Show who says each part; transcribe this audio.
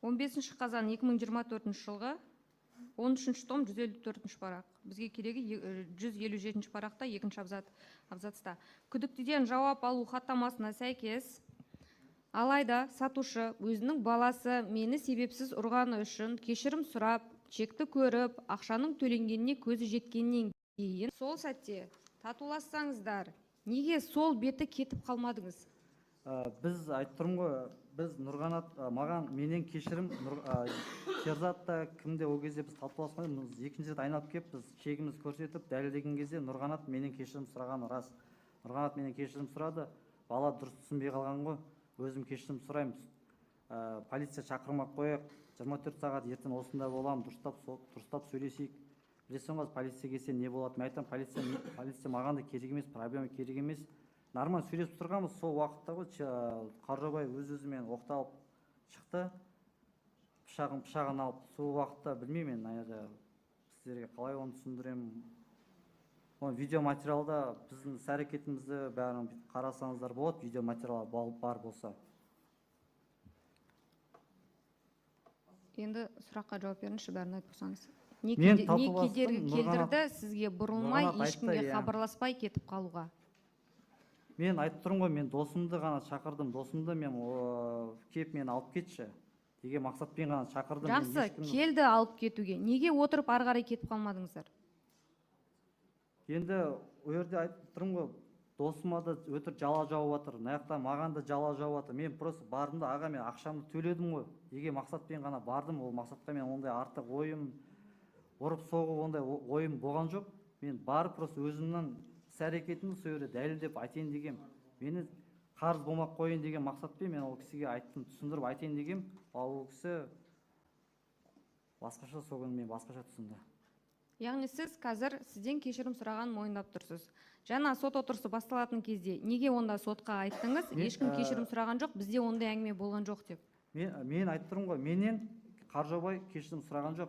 Speaker 1: 15 қазан 2024 жылғы 13 том 154 парақ. Бізге керегі 157 парақта 2 абзацта. Күдіктіден жауап алу хаттамасына сәйкес, алайда сатушы өзінің баласы мені себепсіз ұрғаны үшін кешірім сұрап, чекті көріп, ақшаның төленгеніне көзі жеткеннен кейін, сол сәтте татулассаңыздар, неге сол беті кетіп қалмадыңыз?
Speaker 2: Біз айтып тұрмын ғой, біз Нұрғанат маған менен кешірім, Шерзатта кімде ол кезде біз татуласқанбыз, екінші рет айналып келіп, біз чегіміз көрсетіп, дәлелдеген кезде Нұрғанат менен кешірім сұрағаны рас. Нұрғанат менен кешірім сұрады, бала дұрыс түсінбей қалған ғой, өзім кешірім сұраймыз. Полиция шақырмақ қояқ, 24 сағат ертең осында болам, дұрыстап сөйлесейік. Білесің ғой, полиция келсе не болады? Мен айтам, полиция маған да керек емес, проблема керек емес. Нормально сөйлесіп тұрғанбыз, сол уақытта ғой Қаржабай өз-өзімен оқталып шықты, пышағын алып. Сол уақытта білмеймін, сіздерге қалай оны түсіндіремін. Видеоматериалда біздің іс-әрекетімізді бәрін қарасаңыздар болады, видеоматериал бар болса.
Speaker 1: Енді сұраққа жауап беріңізші, бәрін айтып тұрсаңыз. Не кедергі келдірді сізге бұрылмай, ешкімге хабарласпай кетіп қалуға?
Speaker 2: Мен айтып тұрмын ғой, мен досымды ғана шақырдым, досымды мен кеп мені алып кетші деген мақсатпен ғана шақырдым.
Speaker 1: Жақсы, келді алып кетуге. Неге отырып ары қарай кетіп қалмадыңыздар?
Speaker 2: Енді ол жерде айтып тұрмын ғой, досыма да өтір жала жауып жатыр, мынаяқта маған да жала жауып жатыр. Мен просто бардым да, аға, мен ақшамды төледім ғой деген мақсатпен ғана бардым. Ол мақсатқа мен ондай артық ойым, ұрып соғу ондай ойым болған жоқ. Мен барып просто өзімнің іс-әрекетімді сол жерде дәлелдеп айтайын дегем. Мені қарыз болмақ қойын деген мақсатпен мен ол кісіге айттым, түсіндіріп айтайын дегем. Ал ол кісі басқаша, сол күні мен басқаша түсінді.
Speaker 1: Яғни сіз қазір сізден кешірім сұраған мойындап тұрсыз. Жаңа сот отырысы басталатын кезде неге онда сотқа айттыңыз? Ешкім кешірім сұраған жоқ, бізде ондай әңгіме болған жоқ деп.
Speaker 2: Мен айтып тұрмын ғой, менен Қаржабай кешірім сұраған жоқ.